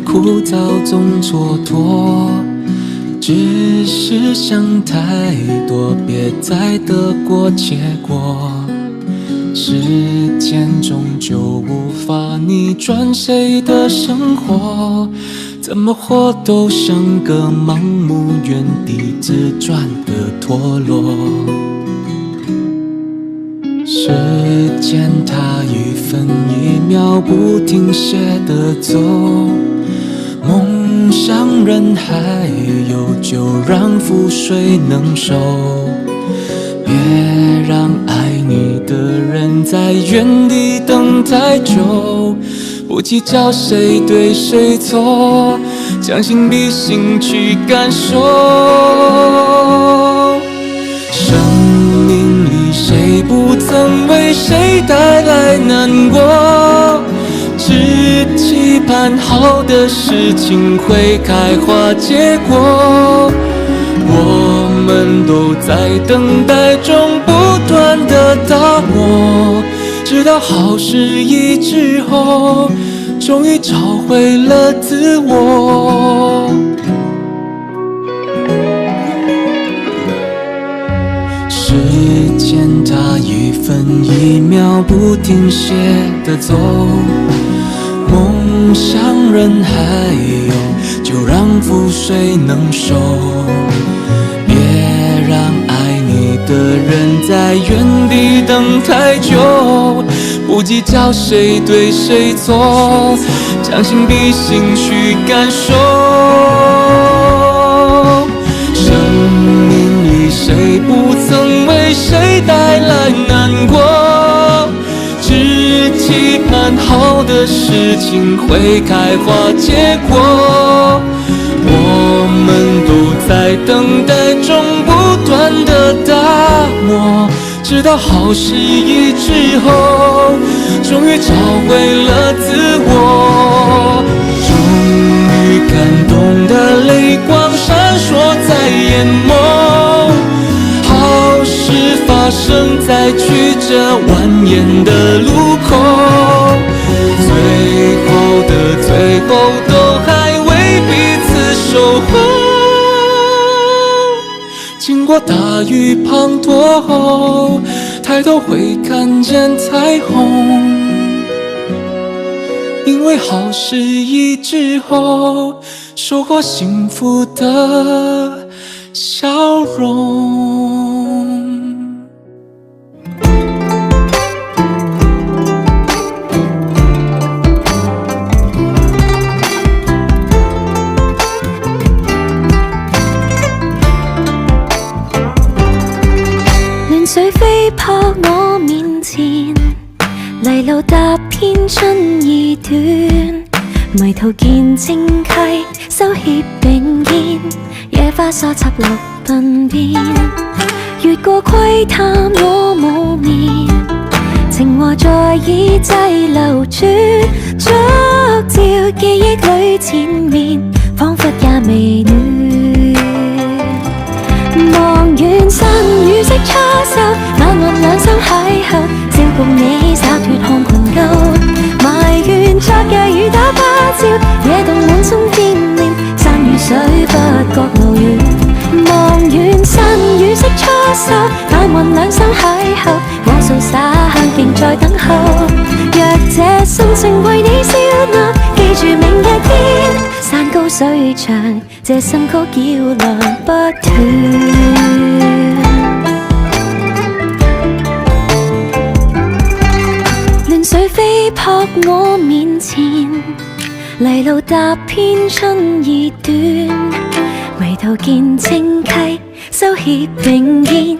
枯燥总蹉跎，只是想太多，别再得过且过。时间终究无法逆转谁的生活，怎么活都像个盲目原地自转的陀螺。时间它一分一秒不停歇地走，梦想人还有，就让覆水能收。别让爱你的人在原地等太久，不计较谁对谁错，将心比心去感受。生命里谁不曾为谁带来难过，只期盼好的事情会开花结果。我们都在等待中不断的打磨，直到好事一之后，终于找回了自我。时间它一分一秒不停歇地走，梦想人还有，就让覆水能收。别让爱你的人在原地等太久，不计较谁对谁错，将心比心去感受。生命里谁不曾为谁带来难过，只期盼好的事情会开花结果。我们都在等待中不断的打磨，直到好事一之后，终于找回了自我。终于感动的泪光闪烁在眼眸，好事发生在曲折蜿蜒的路口，最后的最后都还为彼此守候。经过大雨滂沱后，抬头会看见彩虹，因为好事一之后，收获幸福的笑容。水飛撲我面前，泥路踏遍春意短，迷途見正契，羞怯並肩，野花疏插綠鬢邊，越過窺探我無眠，情話在耳際流轉，觸照記憶裏纏綿，彷彿也未暖。望遠山雨色初秋，晚雲兩相邂逅，照顧你灑脫看裙勾，埋怨昨夜雨打芭蕉，野動滿心惦念，山與水不覺路遠。望遠山雨色初秋，晚雲兩相邂逅，我掃灑向徑在等候，若這心情為你笑納，記住明日見。山高水長，這心曲繞梁不斷。亂水飛撲我面前，泥路踏遍春意短，迷途見清溪，羞怯並肩，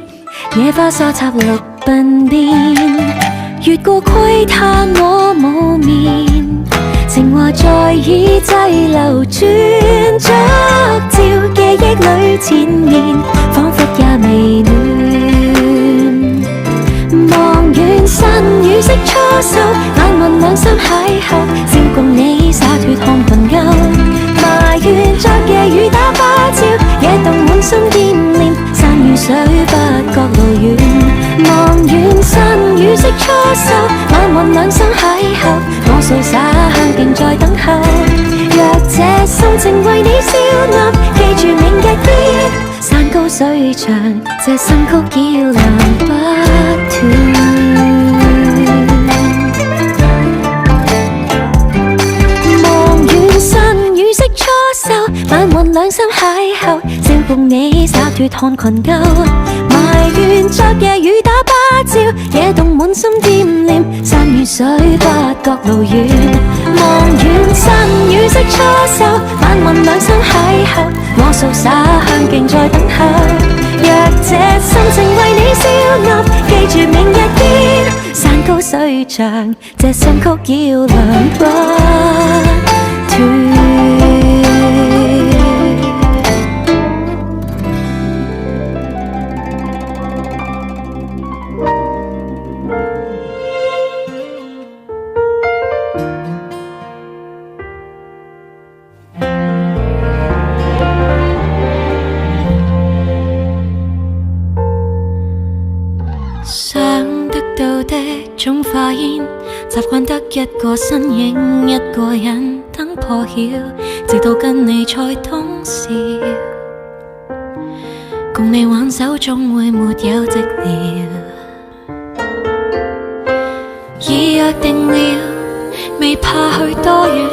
野花疏插綠鬢邊，越過窺探我無眠，情話在耳際流轉，觸照記憶裏纏綿，彷彿也未暖。望遠山雨色初秋，晚雲兩相邂逅，照顧你灑脫看裙勾，埋怨昨夜雨打芭蕉，野動滿心惦念，山與水不覺路遠。望遠山雨色初秋，晚運兩相邂逅，我掃灑向勁在等候。若這心情為你笑納，記住明日見，山高水長，這新曲要亮不斷。晚運兩心邂逅，照共你灑脫看群鳩，埋怨昨夜雨打芭蕉，野動滿心惦念，山與水不覺路遠。望遠山雨色初秋，晚運兩心邂逅，我掃灑向勁在等候。若這心情為你笑納，記住明日見，山高水長，這新曲要亮不斷。想得到的總化煙，習慣得一個身影，一個人等破曉，直到跟你才懂笑。共你挽手總會沒有寂寥，已約定了，未怕去多遠，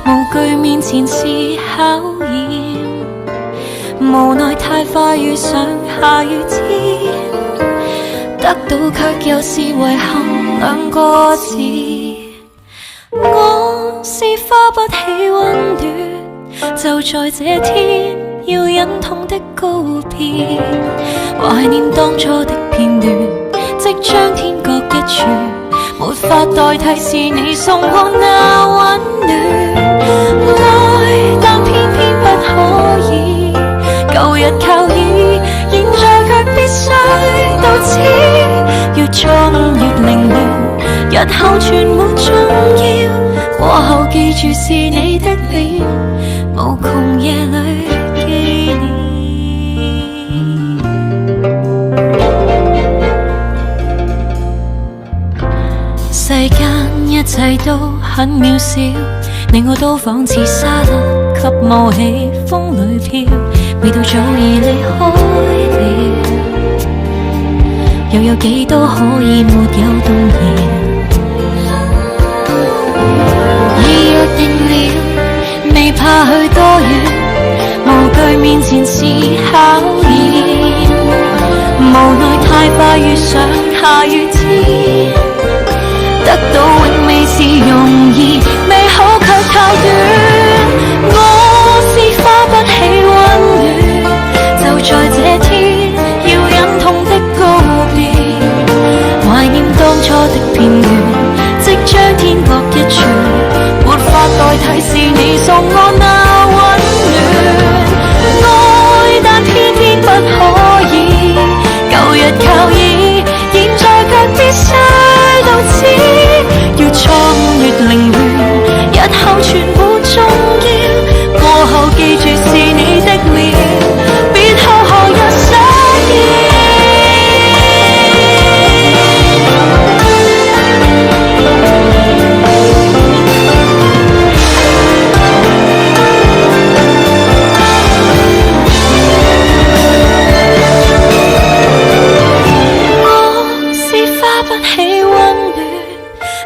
無懼面前是考驗，無奈太快遇上下雨天，得到卻又是遺憾兩個字。我是花不起溫暖，就在這天要忍痛的告別，懷念當初的片段，即將天各一處，沒法代替是你送我那溫暖。愛但偏偏不可以，舊日靠倚，現在卻必須到此，越錯誤越凌亂，日後全沒重要，過後記住是你的臉，無窮夜裏紀念。世間一切都很渺小，你我都仿似沙粒給冒起風裏飄，味道早已離開了，又有幾多可以沒有動搖？已約定了，未怕去多遠，無懼面前是考驗，無奈太快遇上下雨天，得到永未是容易，美好卻太短。我是花不起溫暖，就在這天要忍痛的告別，懷念當初的片段，即將天各一處，沒法代替是你送我那溫暖。愛但偏偏不可以，舊日靠倚，現在卻必須到此，越錯誤越凌亂，日後全部重要，過後記住是你的臉，別後何日相見。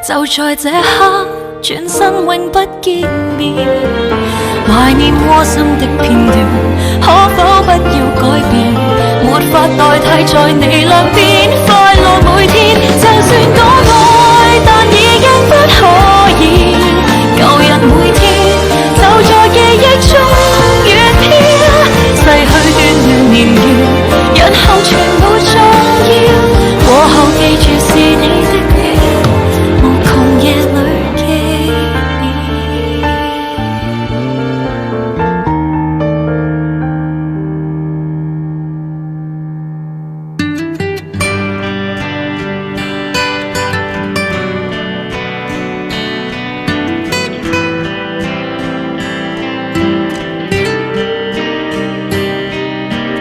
就在這刻，轉身永不見面，懷念窩心的片段，可否不要改變？沒法代替在你兩邊快樂每天。就算講愛，但已經不可以。舊日每天，就在記憶中遠飄，逝去段段年月，日後全部重要，過後記住是你的臉。夜裏紀念，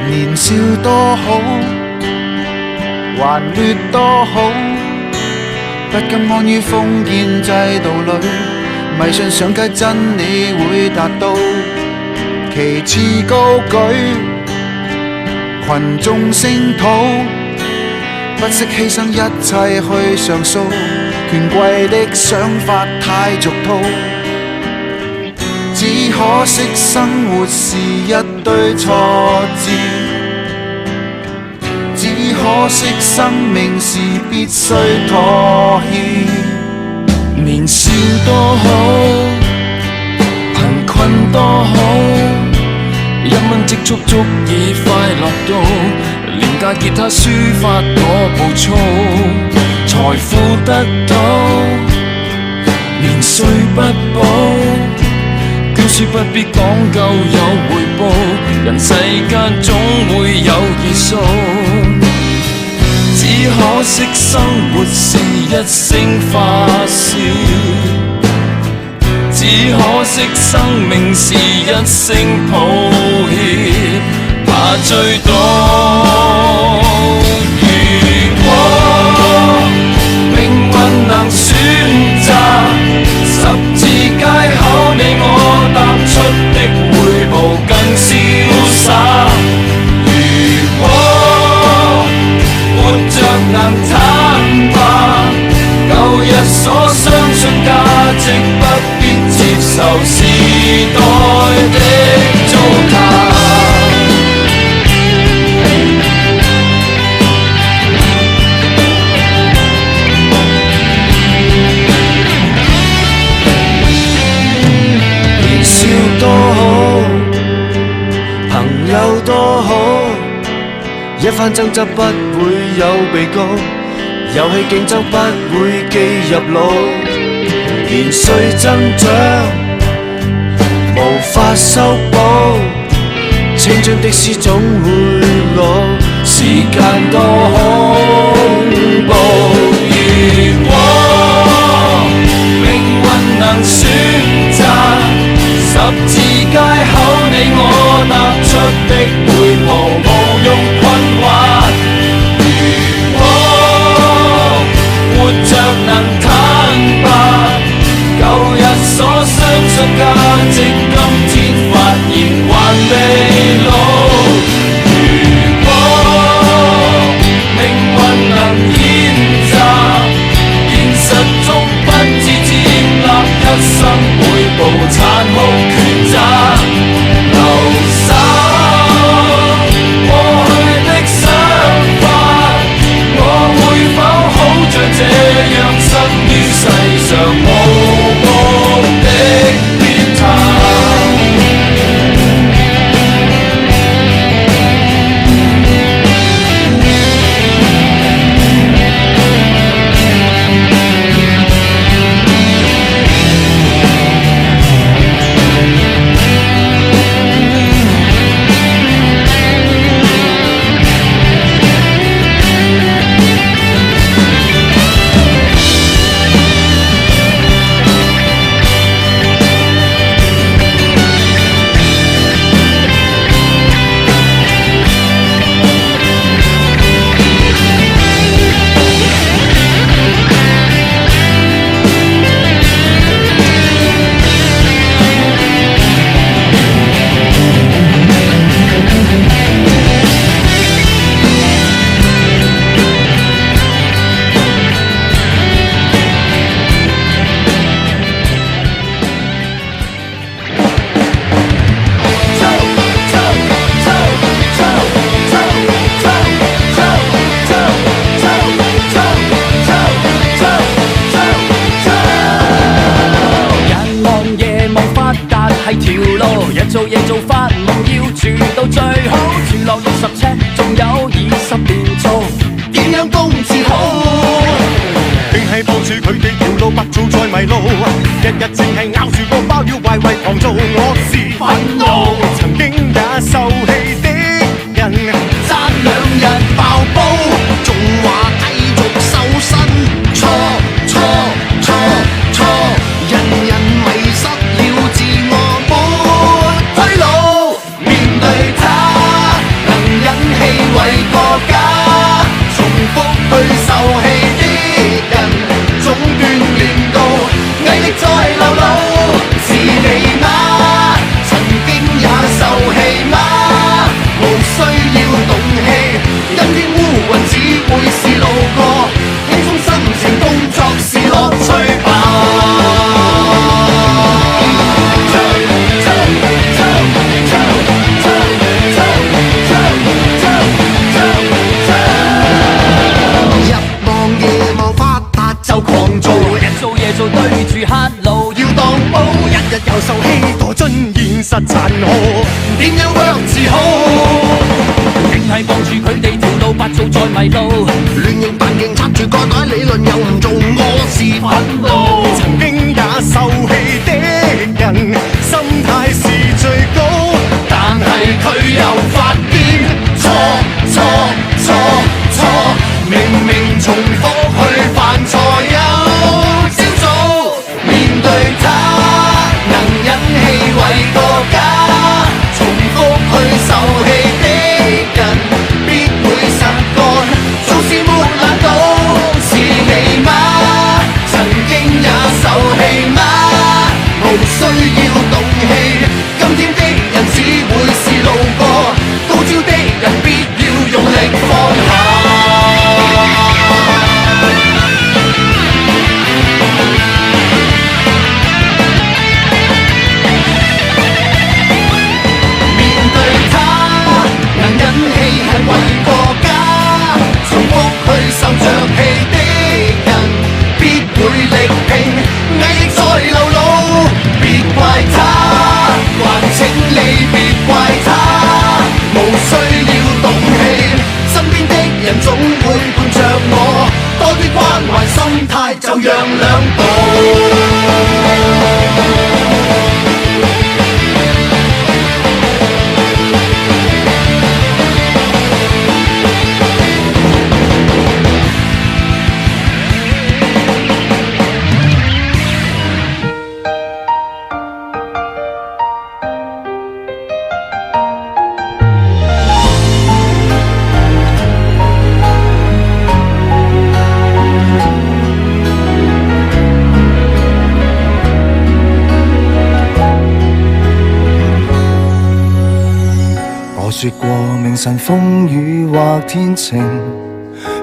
年少多好，還劣多好。不甘安於封建制度裏，迷信上街真理會達到，旗幟高舉，群眾聲討，不惜犧牲一切去上訴，權貴的想法太俗套，只可惜生活是一堆挫折，只可惜生命是必須妥協。年少多好，貧困多好，1蚊積蓄足以快樂到，廉價吉他抒發我暴躁，財富得到，年歲不保，捐書不必講究有回報，人世間總會有異數，只可惜生活是一聲發笑，只可惜生命是一聲抱歉，怕追悼。如果命運能選擇，十字街口你我踏出的每步更瀟灑。如果活着能坦白，舊日所相信價值不必接受時代的糟蹋。年少多好，朋友多好，一番爭執不會有被告，遊戲競爭不會記入腦，年歲增長無法修補，青春的詩總會老，時間多恐怖。如果命運能選擇，十字街口你我踏出的每步無用困惑。如果活着能坦白，舊日所相信價值今天發現還未老。如果命運能譴責，現實中不止接納一生每步殘酷抉擇，留守過去的想法，我會否好像這樣生於世上無目的變態。做嘢做法夢要住到最好，住落60尺，仲有20年做，點樣公至好？定係抱住佢哋條路，不做再迷路，日日淨係咬住個包，要壞壞狂做，我是憤怒，曾經也受氣的人，爭2日爆煲，仲話繼續瘦身，錯錯錯錯，人人迷失了自我。為國家重複去受氣的人，縱殘酷，點樣 work 至好？定係望住佢哋條路，白做再迷路。亂用扮勁插住個袋，理論又唔做，我是憤怒。曾經也受氣的人，心態是最高，但係佢又發癲，錯，明明重複去犯錯有朝早，面對他能忍氣為國家，重複去受氣的人必會實幹，做事沒難度是你嗎？曾經也受氣嗎？無需要動氣，今天的人只會是路過，高招的人必要用力放下。受着氣的人必會力拼，毅力在流露，別怪他，還請你別怪他，無需要動氣，身邊的人總會伴着我，多啲關懷心態就讓兩步。說過明晨風雨或天晴，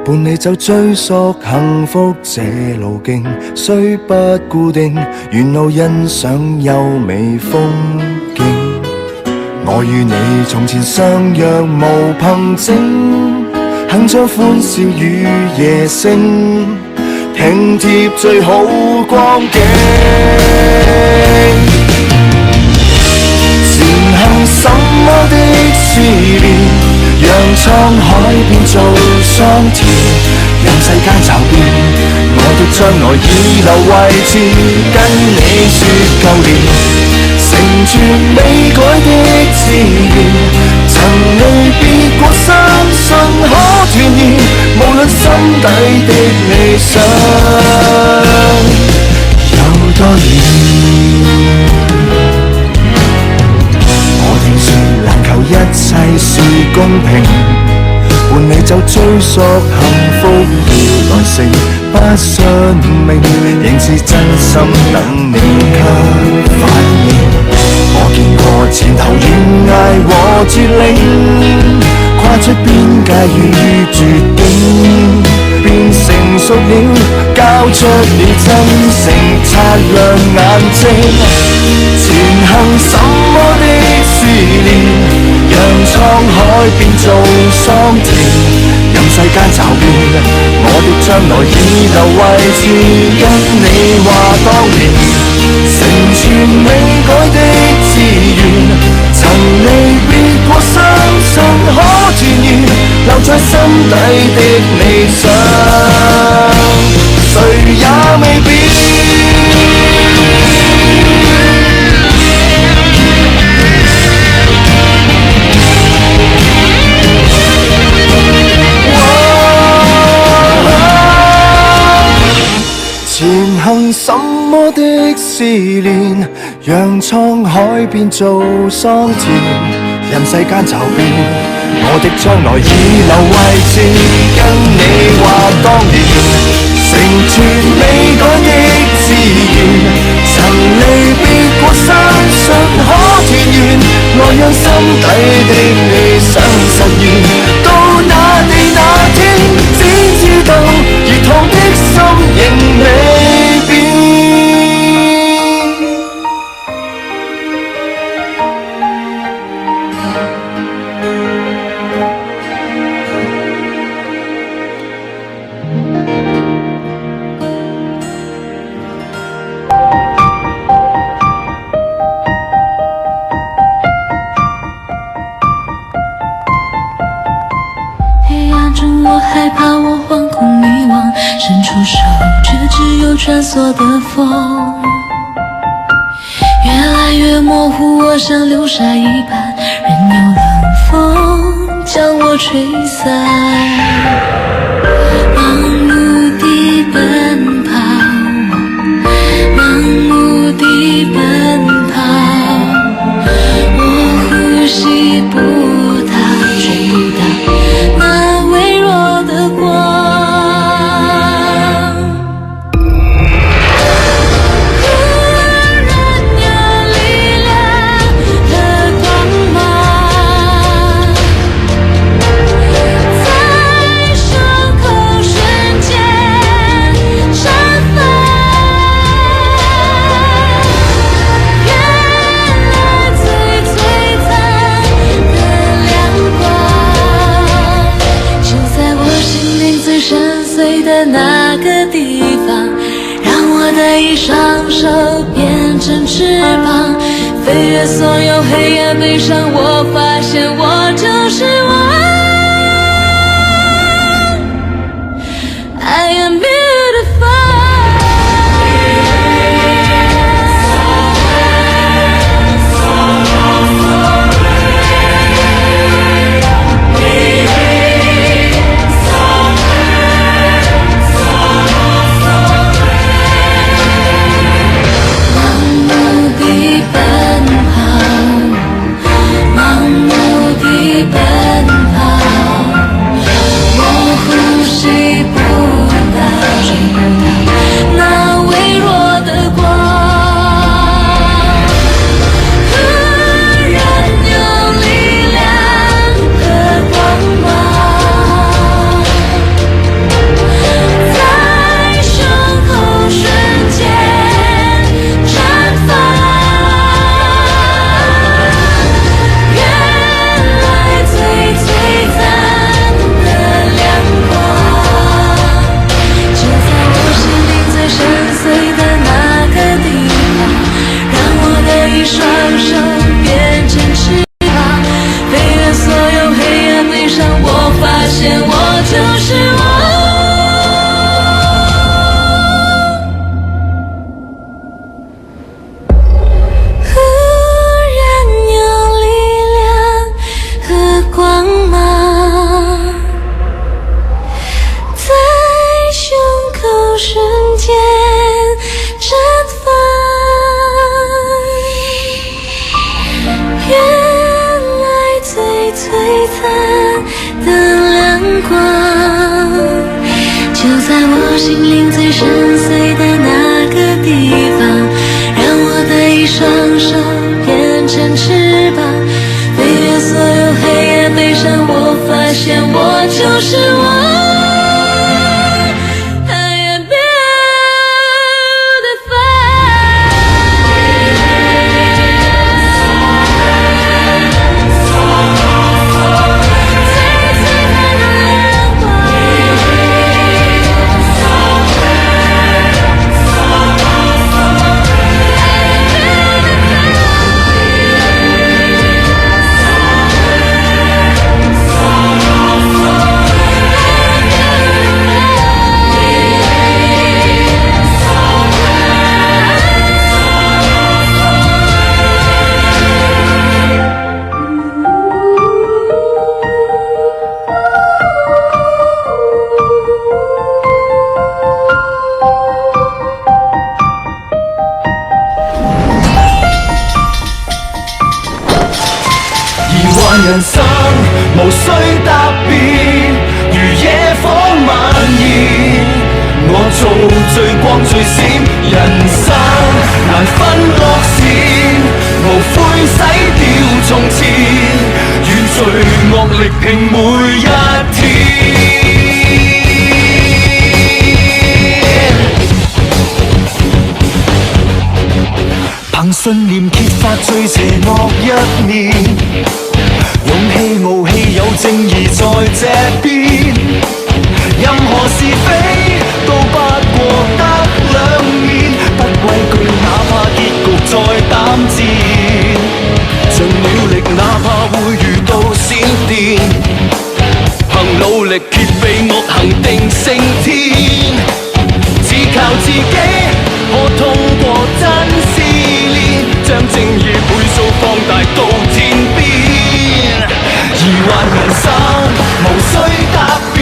伴你走追溯幸福這路徑，雖不固定，沿路欣賞優美風景。我與你從前相約無憑證，鏗鏘歡笑與夜聲，拼貼最好光景。前行什麼的試煉，讓滄海變做桑田，任世間驟變，我的將來已留位置，跟你說舊年，成全未改的志願，曾離別過相信可團圓，無論心底的理想有多遠。難求一切是公平，伴你走追溯幸福要來成，不信命，仍是真心等你給反應。我見過前頭懸崖和絕嶺，跨出邊界與絕境，變成熟了，交出了真誠，擦亮眼睛。前行什麼的試煉，讓滄海變做桑田，任世間驟變，我的將來已留位置，跟你話當年，成全未改的志願，曾離別過相信可團圓，留在心底的理想，誰也未變。前行什麼的試煉，讓滄海變做桑田，任世間驟變，我的將來已留位置，跟你話當年，成全未改的志願，曾離別過相信可團圓，來讓心底的理想實現，到那地那天，只知道熱燙的心仍未變。我害怕，我惶恐迷惘，伸出手却只有穿梭的风。越来越模糊，我像流沙一般，任由冷风将我吹散。盲目地奔跑，盲目地奔跑，我呼吸不到，追不到那微弱的光。那个地方，让我的一双手变成翅膀，飞越所有黑暗悲伤，我发现我就是我。I am beautiful。人生無需答辯，如野火蔓延。我做最光最閃，人生難分惡善，無悔洗掉從前，願罪惡力拼每一天。憑信念揭發最邪惡一面，勇氣傲氣有正義在這邊，任何是非都不過得兩面，不畏懼哪怕結局再膽戰，盡了力哪怕會遇到閃電，憑努力揭秘升天，只靠自己可通過真試煉，將正義倍數放大到天邊。疑惑人生無需答辯，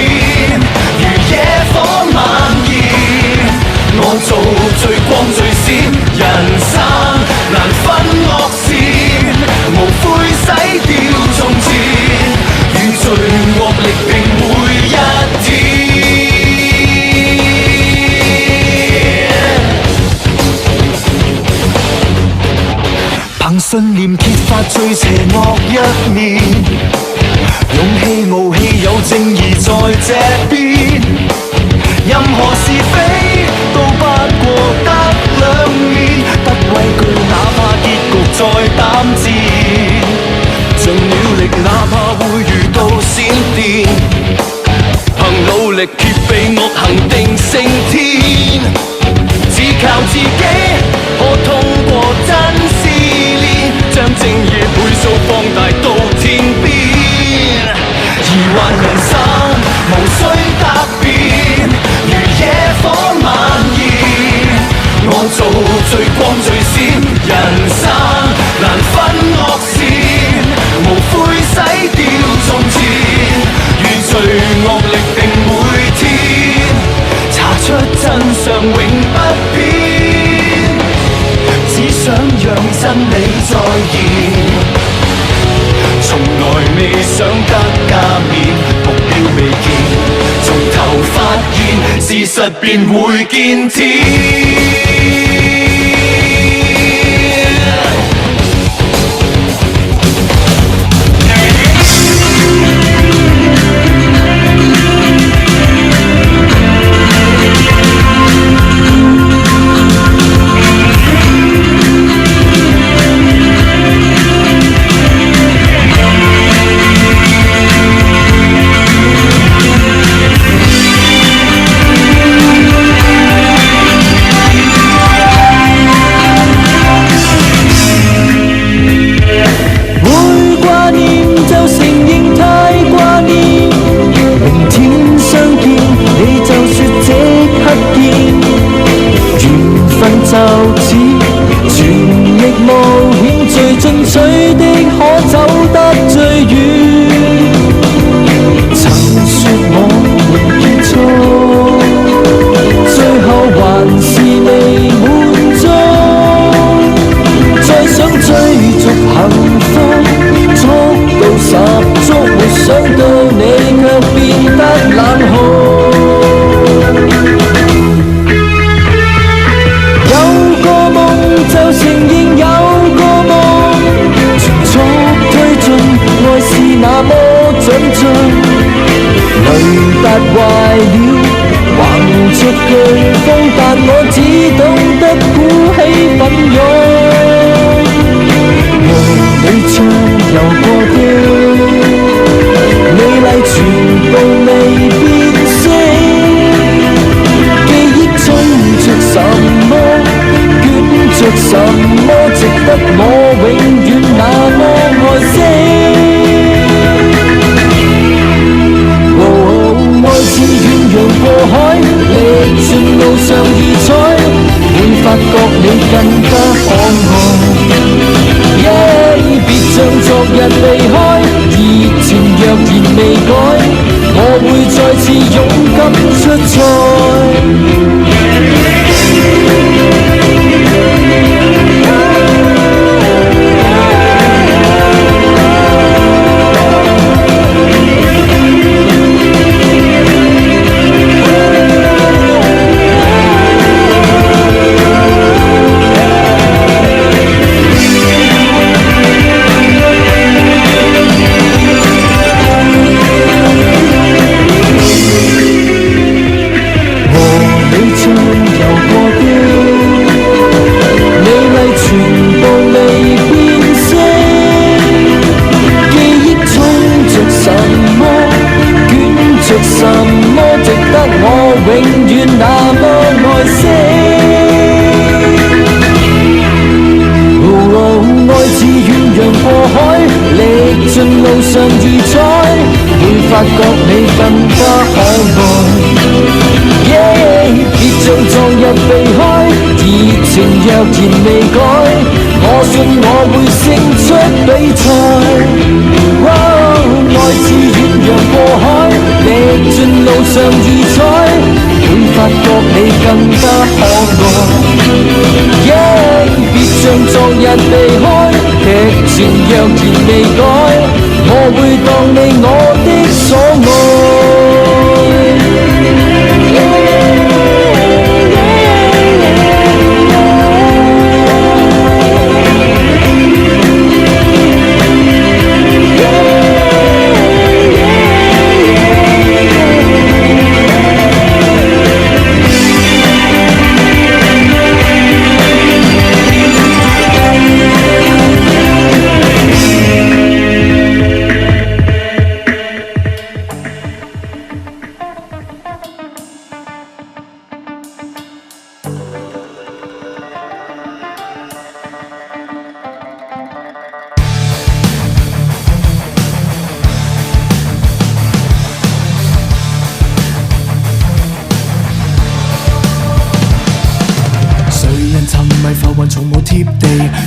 如野火蔓延，我做最光最閃，人生難分惡善，無悔洗掉從前，與罪惡力拼每一天。憑信念揭發最邪惡一面，勇氣傲氣有正義在這邊，任何是非都不過得兩面，不畏懼哪怕結局再膽戰，盡了力哪怕會遇到閃電，憑努力揭秘惡行定勝天，只靠自己可通過真試煉，將正義倍數放大到天邊。疑惑人生無需答辯，如野火蔓延，我做最光最閃，人生難分惡善，無悔洗掉從前，與罪惡力拼每天，查出真相永不變，只想讓真理再現，從來未想得加冕，目標未見，從頭發現事實便會見天。就此全力冒險，最進取的可走得最遠。曾說我們結束，最後還是未滿足，再想追逐幸福，速度十足，沒想到你卻變得冷酷。就承認有個夢，全速推進，愛是那麼長進，雷達壞了，橫出颶風，但我只懂得鼓起奮勇，和你唱遊過的美麗全部未變色，記憶衝着什麼？着什麼值得我永遠那麼愛惜？愛似遠洋過海，歷盡路上異彩，會發覺你更加可愛。別像昨日離開，熱情若然未改，我會再次勇敢出賽。什麼值得我永遠那麼愛惜？愛似遠洋過海，歷盡路上異彩，會發覺你更加可愛。日避開，熱情若然未改，我信我會勝出比賽。愛似遠洋過海，歷盡路上異彩，會發覺你更加可愛。別像昨日避開，劇情若然未改，我會當你我的所愛。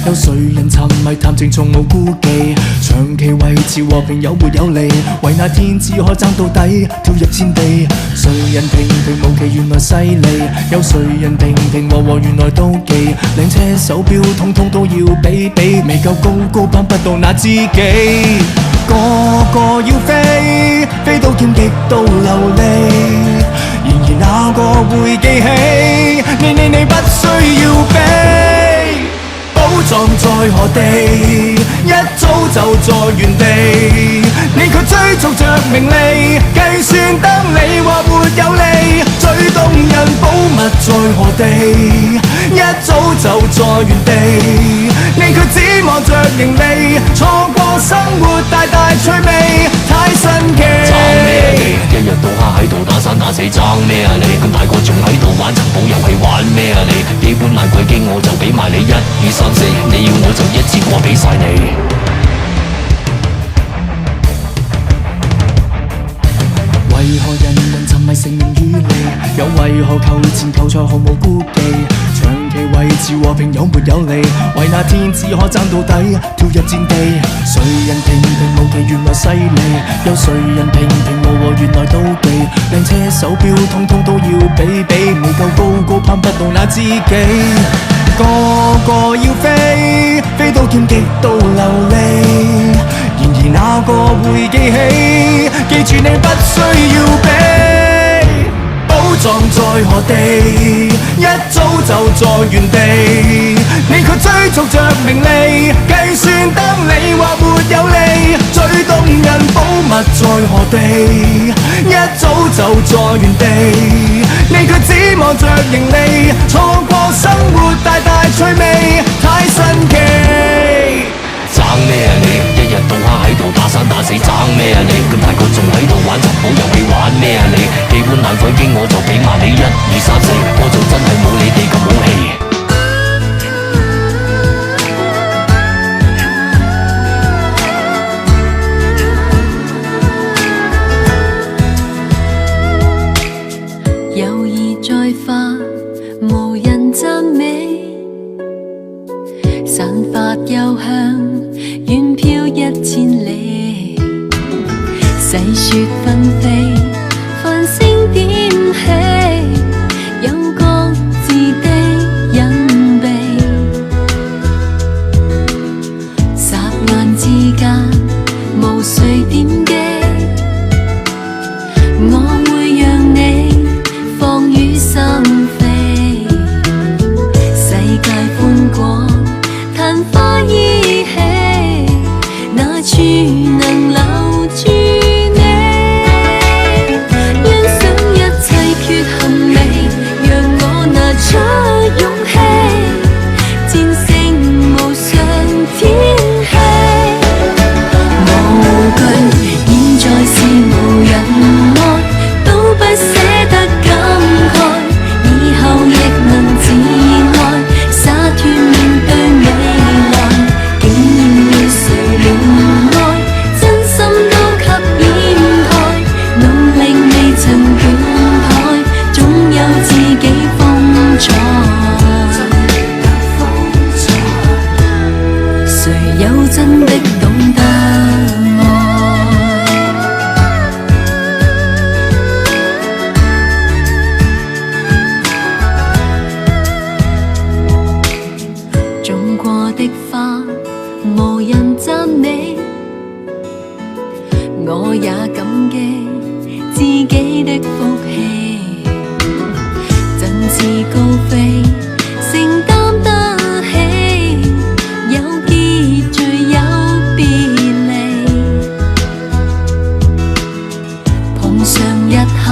有誰人沉迷談情從無顧忌，長期維持和平有沒有利？為那天只可爭到底，跳入戰地。誰人平平無奇原來犀利？有誰人平平和和原來妒忌？靚車手錶通通都要比比，未夠高攀不到那知己。個個要飛，飛到劍極度流利。然而哪個會記起？你不需要飛。寶藏在何地？一早就在原地，你卻追逐着名利，計算得你話沒有利。最動人寶物在何地？一早就在原地，你卻只望着盈利，錯過生活大大趣味，太神奇。爭咩你？一日到黑喺度打生打死，爭咩啊你？咁大個仲喺度玩尋寶遊戲，玩咩啊你？基本爛鬼經我就俾埋你，1、2、3、4，你要我就一次過俾晒你。為何人人沉迷成名與利？又為何求錢求財毫無顧忌？長期維持和平有沒有利？為那天只可爭到底，跳入戰地。誰人平平無奇原來犀利？有誰人平平無和原來妒忌？靚車手錶通通都要比比，未夠高攀不到那知己。個個要飛，飛到劍極度流利。然而哪個會記起？記住你不需要比。寶藏在何地？一早就在原地，你卻追逐着名利，計算得你話沒有利。最動人寶物在何地？一早就在原地，你卻只望着盈利，錯過生活大大趣味，太神奇。爭咩啊你？一日到黑喺度打生打死，爭咩啊你？咁大個仲喺度玩尋寶遊戲，玩咩啊你？基本爛鬼經我就俾埋你，1、2、3、4，我就真係冇你哋咁好氣。友誼再化，無人讚美，散發幽香，遠飄1000里。細雪紛飛，繁星點起，有各自的隱秘。霎眼之間，無誰點擊，我會讓你放於心飛。世界寬廣，曇花依稀，那處能留住你？欣賞一切缺陷美，讓我拿出勇氣，戰勝無常天氣。無懼我也感激自己的福氣，振翅高飛，承擔得起，有結聚有別離，碰上一刻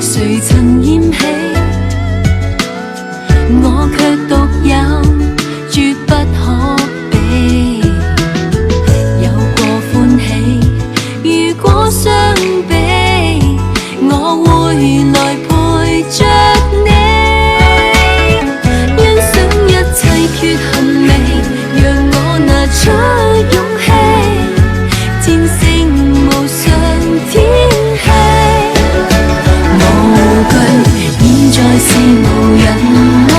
誰曾厭棄，我卻獨有絕不可比，有過歡喜，如果相比，我會來陪着你，欣賞一切缺陷美，讓我拿出勇氣，戰勝無上天氣。無懼，現在是無人愛，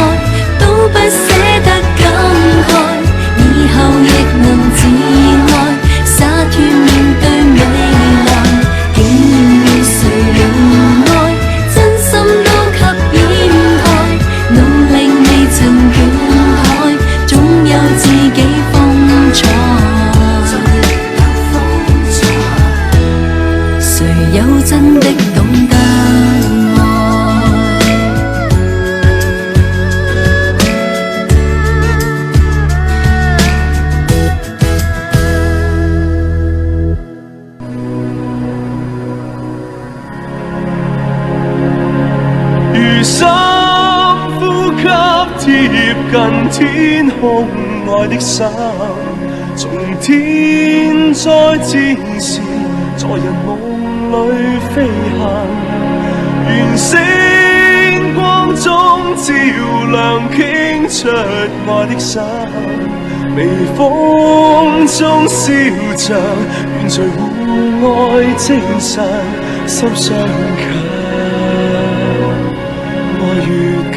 都不捨得感慨，以後亦能自愛，灑脱面對未來，竟然與誰憐愛，真心都給掩蓋，努力未曾捲開，總有自己風采，誰有真的懂得如深呼吸貼近天空愛的心，從天災之時在人夢裏飛行，願星光中照亮傾出愛的心，微風中笑着，願隨互愛精神心相近。越近，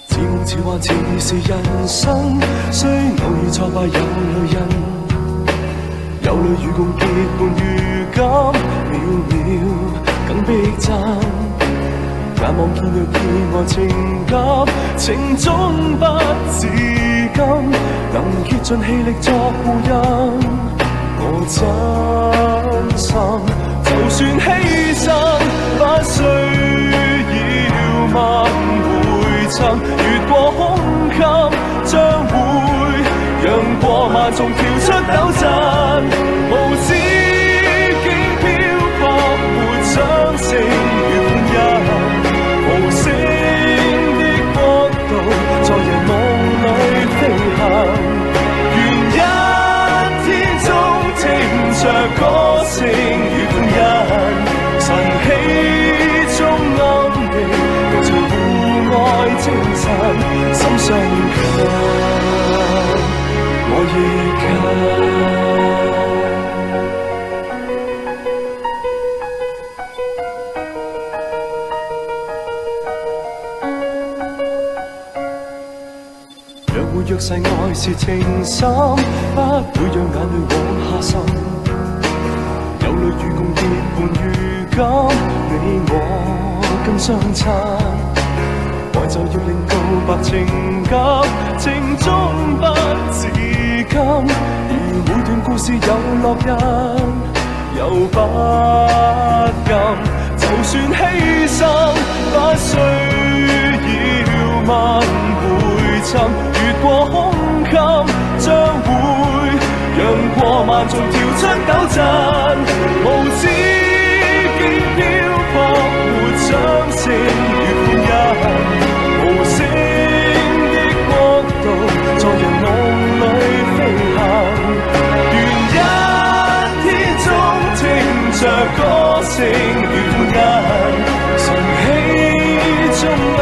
似夢似幻似是人生，雖偶遇挫敗有淚印，有淚與共結伴如今，秒秒更逼真。眼望見若意外情感，情終不自禁，能竭盡氣力作護蔭。我真心，就算犧牲，不需要問回尋。越過胸襟，將會讓過萬眾跳出抖震。無止境漂泊，沒掌聲與歡欣。無聲的國度，在人夢裏飛行。願一天中聽着歌聲與歡欣，晨曦中暗地，共隨互愛精神，心相近，我亦近。若誓愛是情深，不會讓眼淚往下滲。有淚與共結伴如今，你我更相襯。愛就要令告白情感，情終不自禁。而每段故事有烙印，又不禁。就算犧牲，不需要問回尋。越過胸襟，將會讓過萬眾跳出抖震。無止境漂泊，沒掌聲與歡欣。無聲的國度，在人夢裏飛行。願一天中聽着歌聲與歡欣。晨曦中暗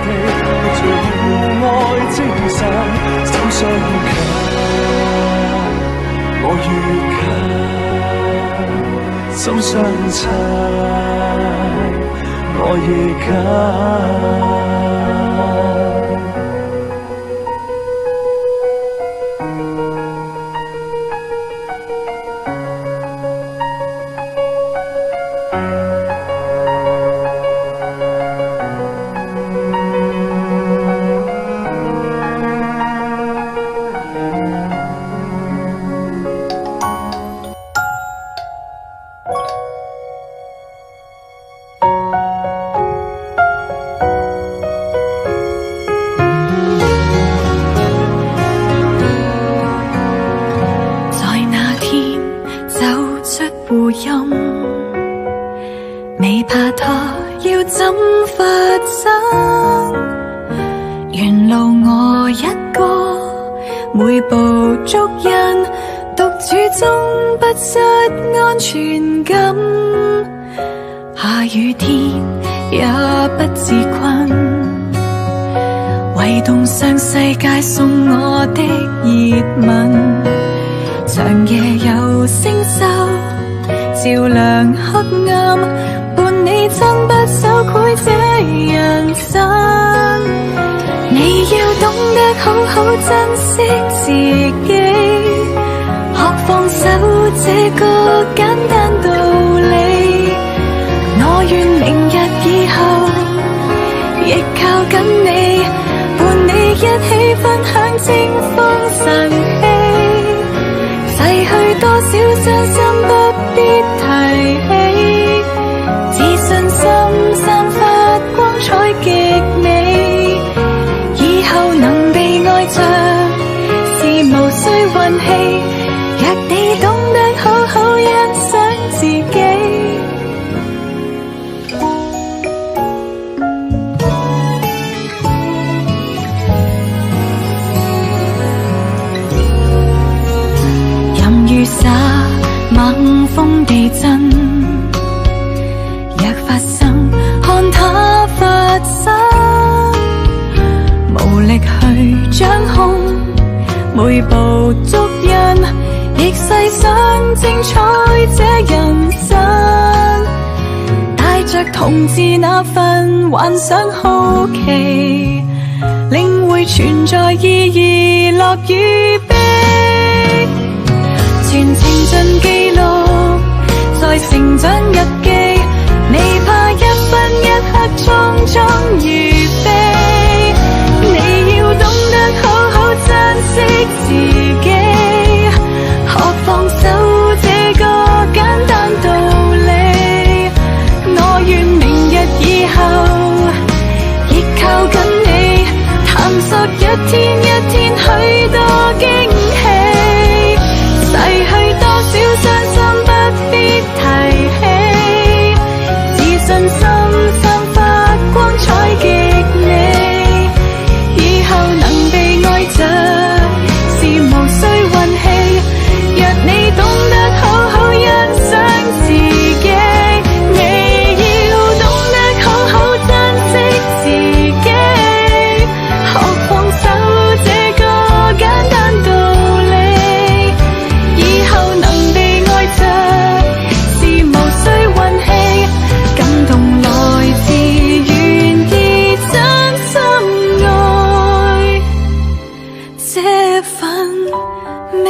地，共隨互愛精神，心相近，我越近，心相襯，我亦近。要怎發生？沿路我一個，每步足印，獨處中不失安全感。下雨天也不自困，唯動上世界送我的熱吻。長夜有星宿照亮黑暗，伴你撐不手繪這人生。你要懂得好好珍惜自己，學放手這個簡單道理。我願明日以後亦靠緊你，伴你一起分享清風晨曦。逝去多少傷心不必提起，自信心散發光彩極美。以後能被愛着是無需運氣，若你懂得好好欣賞自己。雨灑猛風地震，若發生看它發生，無力去掌控每步足印，亦細想精彩這人生。帶着同志那份幻想好奇，領會存在意義樂與悲。全程盡記錄在成長日記，未怕一分一刻匆匆如飛。你要懂得好好珍惜自己，學放手這個簡單道理。我願明日以後亦靠緊你，探索一天一天許多驚喜。逝去多少傷心不必提起，自信心散發光彩極美。以後能被愛着是無需運氣，若你懂得好好欣賞自己。你要懂得好好珍惜自己，學放手這個簡單道理。以後能被愛着是無需運氣，感動來自願意真心愛這份美。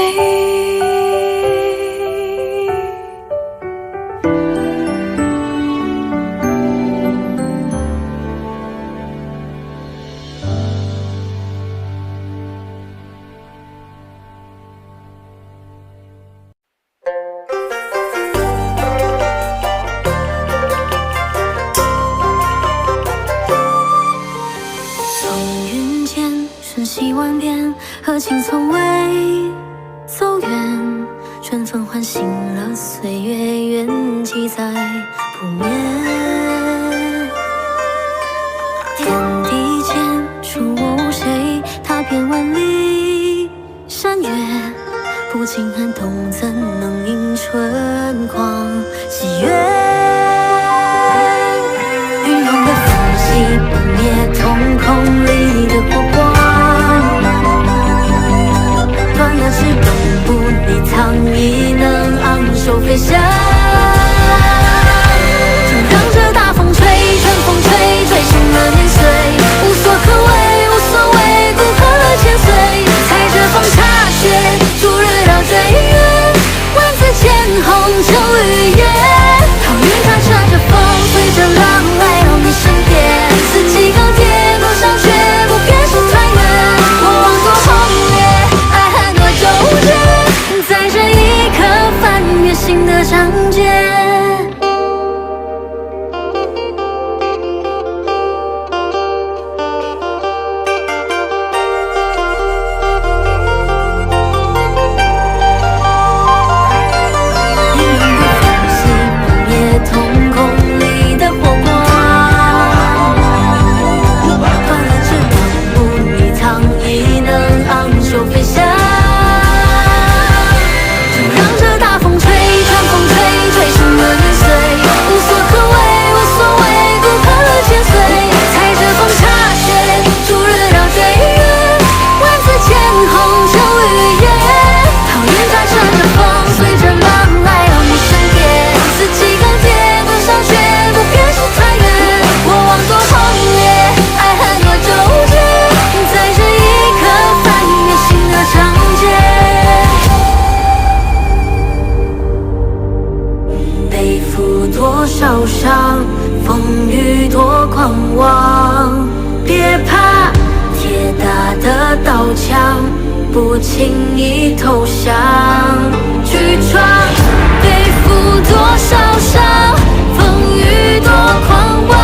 和情从未走远，春风唤醒了岁月怨气在扑面。天地间出无谁，踏遍万里山岳，不尽寒冬怎能迎春光喜悦？云空的缝隙不灭，瞳孔里的火光。望。别怕，铁打的刀枪不轻易投降。去闯，背负多少伤，风雨多狂妄。